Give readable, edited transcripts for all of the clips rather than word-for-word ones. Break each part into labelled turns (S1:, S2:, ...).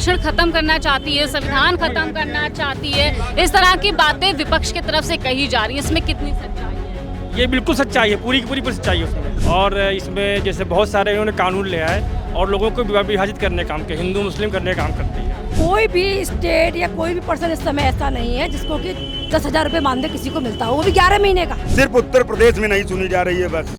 S1: आरक्षण खत्म करना चाहती है, संविधान खत्म करना चाहती है, इस तरह की बातें विपक्ष की तरफ से कही जा रही है, इसमें कितनी सच्चाई है?
S2: ये बिल्कुल सच्चाई है, पूरी की पूरी सच्चाई है उसमें। और इसमें जैसे बहुत सारे इन्होंने कानून ले आए और लोगों को विभाजित करने का काम किया, हिंदू मुस्लिम करने का काम करती है।
S3: कोई भी स्टेट या कोई भी पर्सन इस समय ऐसा नहीं है जिसको कि 10,000 रुपये मानदेय किसी को मिलता हो, वो भी 11 महीने का।
S4: सिर्फ उत्तर प्रदेश में नहीं सुनी जा रही है बस।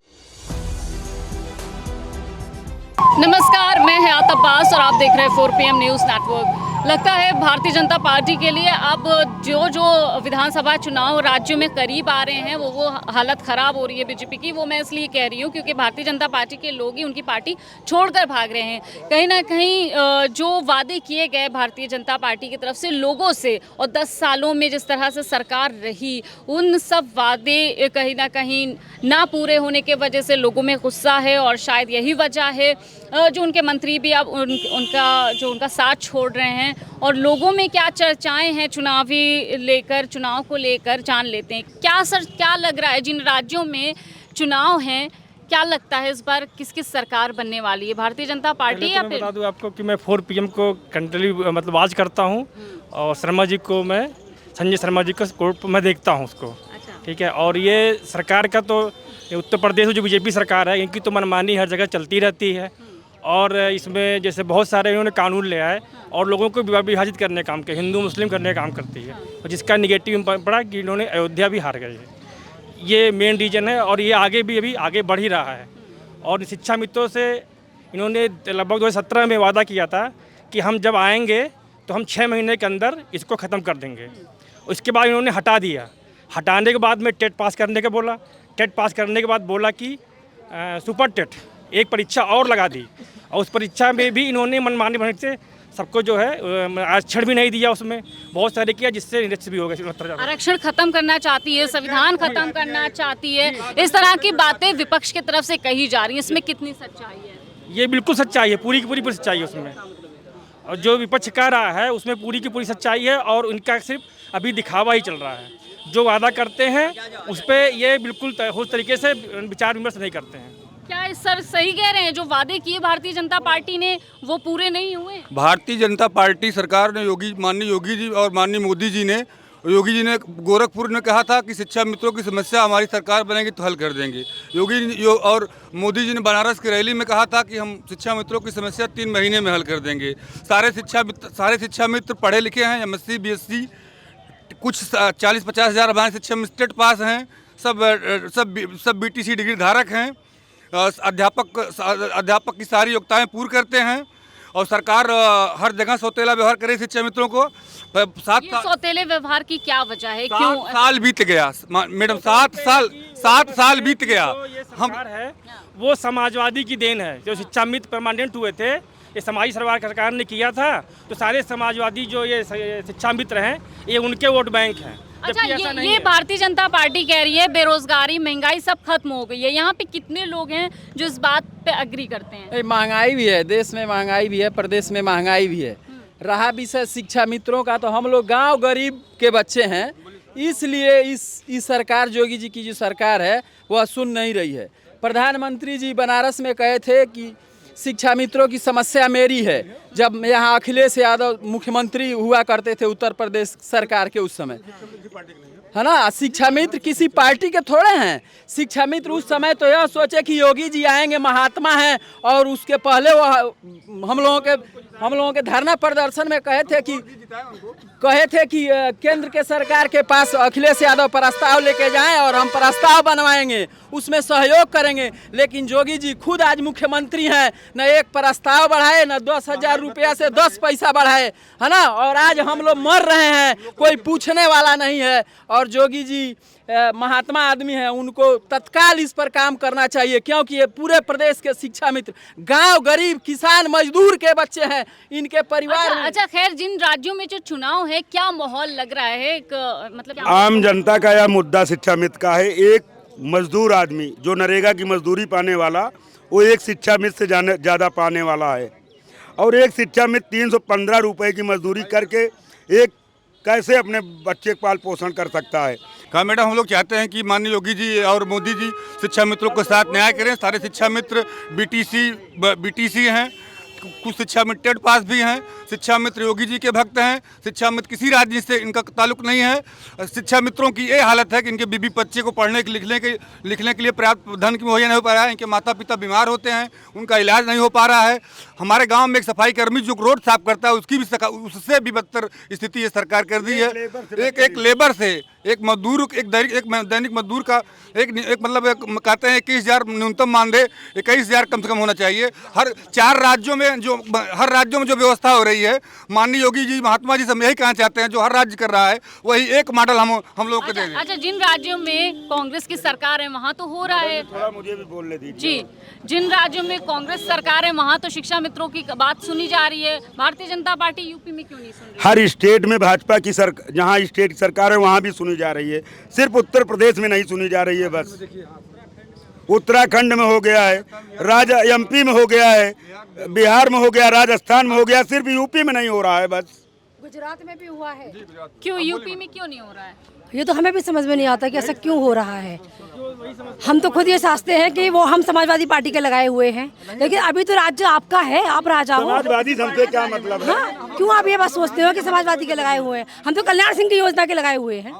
S1: नमस्कार, मैं हयात अब्बास और आप देख रहे हैं 4PM न्यूज़ नेटवर्क। लगता है भारतीय जनता पार्टी के लिए अब जो विधानसभा चुनाव राज्यों में करीब आ रहे हैं वो हालत ख़राब हो रही है बीजेपी की। वो मैं इसलिए कह रही हूँ क्योंकि भारतीय जनता पार्टी के लोग ही उनकी पार्टी छोड़कर भाग रहे हैं। कहीं ना कहीं जो वादे किए गए भारतीय जनता पार्टी की तरफ से लोगों से, और 10 सालों में जिस तरह से सरकार रही, उन सब वादे कहीं ना कहीं ना पूरे होने के वजह से लोगों में गुस्सा है। और शायद यही वजह है जो उनके मंत्री भी अब उनका साथ छोड़ रहे हैं। और लोगों में क्या चर्चाएं हैं चुनाव को लेकर जान लेते हैं। क्या लग रहा है जिन राज्यों में चुनाव हैं, क्या लगता है इस बार किस सरकार बनने वाली है, भारतीय जनता पार्टी या फिर?
S2: बता दूं आपको कि मैं 4PM को कंटिन्यू मतलब वॉच करता हूं और संजय शर्मा जी को कोर्ट मैं देखता हूं उसको।
S1: अच्छा।
S2: ठीक है। और ये सरकार का तो उत्तर प्रदेश में जो बीजेपी सरकार है, इनकी तो मनमानी हर जगह चलती रहती है। और इसमें जैसे बहुत सारे इन्होंने कानून ले आए और लोगों को विभाजित करने का काम किया, हिंदू मुस्लिम करने का काम करती है। और जिसका निगेटिव पड़ा कि इन्होंने अयोध्या भी हार गए है, ये मेन रीज़न है। और ये अभी आगे बढ़ ही रहा है। और शिक्षा मित्रों से इन्होंने लगभग 2017 में वादा किया था कि हम जब आएंगे तो हम 6 महीने के अंदर इसको ख़त्म कर देंगे। उसके बाद इन्होंने हटा दिया। हटाने के बाद में टेट पास करने के बोला। टेट पास करने के बाद बोला कि सुपर टेट एक परीक्षा और लगा दी। और उस परीक्षा में भी इन्होंने मनमानी ढंग से सबको जो है आरक्षण भी नहीं दिया, उसमें बहुत सारे किया, जिससे निरस्त भी हो गए।
S1: आरक्षण खत्म करना चाहती है, संविधान खत्म करना चाहती है, इस तरह की बातें विपक्ष की तरफ से कही जा रही है, इसमें कितनी सच्चाई है?
S2: ये बिल्कुल सच्चाई है, पूरी की पूरी सच्चाई है उसमें। और जो विपक्ष कह रहा है उसमें पूरी की पूरी सच्चाई है। और उनका सिर्फ अभी दिखावा ही चल रहा है। जो वादा करते हैं उस पर ये बिल्कुल उस तरीके से विचार विमर्श नहीं करते हैं।
S1: क्या इस सर सही कह रहे हैं, जो वादे किए भारतीय जनता पार्टी ने वो पूरे नहीं हुए?
S5: भारतीय जनता पार्टी सरकार ने माननीय योगी जी और माननीय मोदी जी ने गोरखपुर में कहा था कि शिक्षा मित्रों की समस्या हमारी सरकार बनेगी तो हल कर देंगे। और मोदी जी ने बनारस की रैली में कहा था कि हम शिक्षा मित्रों की समस्या 3 महीने में हल कर देंगे। सारे शिक्षा मित्र पढ़े लिखे हैं, MSc BSc, कुछ 40-50 हज़ार हमारे शिक्षा मित्र स्टेट पास हैं, सब BTC डिग्री धारक हैं। अध्यापक की सारी योग्यताएं पूरी करते हैं। और सरकार हर जगह सौतेला व्यवहार करे शिक्षा मित्रों को।
S1: सौतेले व्यवहार की क्या वजह है?
S5: 7 साल बीत गया मैडम, 7 साल बीत गया।
S2: हम है वो समाजवादी की देन है। जो शिक्षा मित्र परमानेंट हुए थे, ये समाजी सरकार ने किया था। तो सारे समाजवादी जो ये शिक्षा मित्र हैं, ये उनके वोट बैंक हैं।
S1: अच्छा, ये भारतीय जनता पार्टी कह रही है बेरोजगारी, महंगाई सब खत्म हो गई है। यहाँ पे कितने लोग हैं जो इस बात पे अग्री करते हैं?
S6: महंगाई भी है, देश में महंगाई भी है, प्रदेश में महंगाई भी है। रहा विषय शिक्षा मित्रों का, तो हम लोग गांव गरीब के बच्चे हैं, इसलिए इस सरकार, योगी जी की जो सरकार है वह सुन नहीं रही है। प्रधानमंत्री जी बनारस में कहे थे कि शिक्षा मित्रों की समस्या मेरी है, जब यहाँ अखिलेश यादव मुख्यमंत्री हुआ करते थे उत्तर प्रदेश सरकार के उस समय, है ना। शिक्षा मित्र किसी पार्टी के थोड़े हैं। शिक्षा मित्र उस समय तो यह सोचे कि योगी जी आएंगे, महात्मा हैं। और उसके पहले वह हम लोगों के धरना प्रदर्शन में कहे थे कि केंद्र के सरकार के पास अखिलेश यादव प्रस्ताव लेके जाएं और हम प्रस्ताव बनवाएंगे, उसमें सहयोग करेंगे। लेकिन योगी जी खुद आज मुख्यमंत्री हैं, न एक प्रस्ताव बढ़ाए, न 10,000 रुपया से 10 पैसा बढ़ाए, है ना। और आज हम लोग मर रहे हैं, कोई पूछने वाला नहीं है। और योगी जी महात्मा आदमी हैं, उनको तत्काल इस पर काम करना चाहिए, क्योंकि ये पूरे प्रदेश के शिक्षा मित्र गांव गरीब किसान मजदूर के बच्चे हैं, इनके परिवार।
S1: अच्छा, खैर, जिन राज्यों में जो चुनाव है, क्या माहौल लग रहा है? मतलब
S4: आम जनता का यह मुद्दा शिक्षा मित्र का है। एक मजदूर आदमी जो नरेगा की मजदूरी पाने वाला, वो एक शिक्षा मित्र से ज़्यादा पाने वाला है। और एक शिक्षा मित्र 315 रुपये की मजदूरी करके एक कैसे अपने बच्चे पाल पोषण कर सकता है?
S5: कहा मैडम, हम लोग चाहते हैं कि माननीय योगी जी और मोदी जी शिक्षा मित्रों के साथ न्याय करें। सारे शिक्षा मित्र BTC हैं, कुछ शिक्षा मित्र टेट पास भी हैं, शिक्षा मित्र योगी जी के भक्त हैं। शिक्षा मित्र किसी राज्य से इनका ताल्लुक नहीं है। शिक्षा मित्रों की ये हालत है कि इनके बीबी बच्चे को पढ़ने के लिखने के लिए पर्याप्त धन की मुहैया नहीं हो पा रहा है। इनके माता पिता बीमार होते हैं, उनका इलाज नहीं हो पा रहा है। हमारे गांव में एक सफाई कर्मी जो रोड साफ करता है उससे भी बदतर स्थिति ये सरकार कर दी है। एक लेबर से एक मजदूर एक दैनिक मजदूर का एक मतलब कहते हैं 21,000 न्यूनतम मानदेय 21,000 कम से कम होना चाहिए। हर राज्यों में जो व्यवस्था हो रही है, माननीय योगी जी महात्मा जी से हम यही कहना चाहते हैं, जो हर राज्य कर रहा है वही एक मॉडल हम लोग को दे दें।
S1: अच्छा, जिन राज्यों में कांग्रेस की सरकार है वहाँ तो हो रहा है,
S4: थोड़ा मुझे भी बोलने दीजिए
S1: जी। जिन राज्यों में कांग्रेस सरकार है वहाँ तो शिक्षा मित्रों की बात सुनी जा रही है, भारतीय जनता पार्टी यूपी में क्यों नहीं सुन रही?
S4: हर स्टेट में भाजपा की जहाँ स्टेट की सरकार है वहाँ भी सुनी जा रही है, सिर्फ उत्तर प्रदेश में नहीं सुनी जा रही है। बस उत्तराखंड में हो गया है, एमपी में हो गया है, बिहार में हो गया, राजस्थान में हो गया, सिर्फ यूपी में नहीं हो रहा है। बस
S3: गुजरात में भी हुआ है।
S1: क्यों यूपी में क्यों नहीं हो रहा है?
S3: ये तो हमें भी समझ में नहीं आता कि ऐसा क्यों हो रहा है। हम तो खुद ये सोचते हैं कि वो हम समाजवादी पार्टी के लगाए हुए हैं, लेकिन अभी तो राज्य आपका है, आप राजा हो।
S4: समाजवादी हमसे क्या मतलब है?
S3: हाँ, क्यों आप ये बात सोचते हो कि समाजवादी के लगाए हुए हैं? हम तो कल्याण सिंह की योजना के लगाए हुए हैं।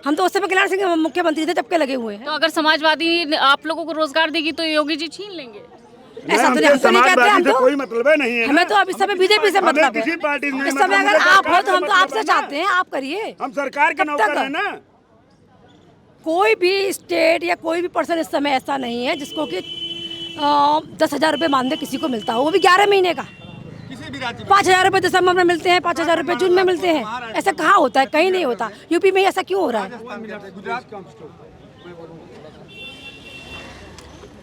S3: हम तो उस समय कल्याण सिंह मुख्यमंत्री थे, तब के लगे हुए हैं।
S1: तो अगर समाजवादी आप लोगों को रोजगार देगी तो योगी जी छीन लेंगे?
S3: ऐसा तो नहीं, हम तो नहीं कहते। हम तो
S4: कोई मतलब नहीं है।
S3: हमें तो अब इस समय बीजेपी से मतलब है।
S4: किसी पार्टी से
S3: इस समय अगर आप हो तो हम तो आपसे चाहते हैं, आप करिए।
S4: हम सरकार के नौकर हैं ना।
S3: कोई भी स्टेट या कोई भी पर्सन इस समय ऐसा नहीं है जिसको कि 10,000 रुपये मानदेय किसी को मिलता हो, वो भी 11 महीने का। 5,000 रुपये दिसंबर में मिलते हैं, 5,000 रुपये जून में मिलते हैं। ऐसा कहाँ होता है? कहीं नहीं होता। यूपी में ऐसा क्यों हो रहा है?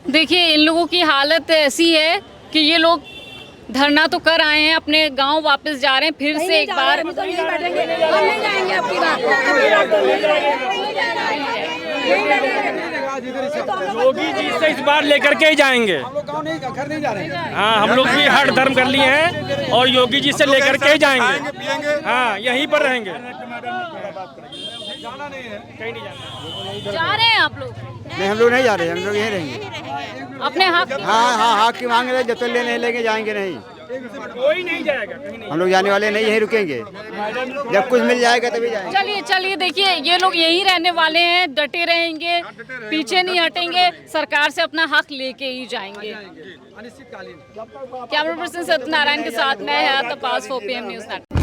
S1: देखिए, इन लोगों की हालत ऐसी है कि ये लोग धरना तो कर आए हैं, अपने गांव वापस जा रहे हैं, फिर से एक बार
S3: हम तो यहीं बैठेंगे, हम नहीं जाएंगे अब की बार।
S2: योगी जी से इस बार लेकर के ही जाएंगे। हम लोग गाँव नहीं, घर नहीं जा रहे हैं। हाँ, हम लोग भी हट धर्म कर लिए हैं और योगी जी से लेकर के ही जाएंगे। हाँ, यहीं पर रहेंगे, जाना नहीं है, कहीं नहीं जाना।
S1: जा रहे हैं आप लोग?
S7: नहीं, हम लोग नहीं जा रहे, हम लोग यहीं रहेंगे।
S1: अपने हक?
S7: हाँ, हक की मांग रहे, जब तक ले लेंगे जाएंगे नहीं।
S2: कोई नहीं जाएगा, कहीं नहीं।
S7: हम लोग जाने वाले नहीं, यहीं रुकेंगे, जब कुछ मिल जाएगा तभी जाएंगे।
S1: चलिए देखिए, ये लोग यहीं रहने वाले हैं, डटे रहेंगे, पीछे नहीं हटेंगे, सरकार से अपना हक लेके ही जाएंगे। कैमरा पर्सन सत्यनारायण के साथ मैं हयात अब्बास, 4PM न्यूज़ नेटवर्क।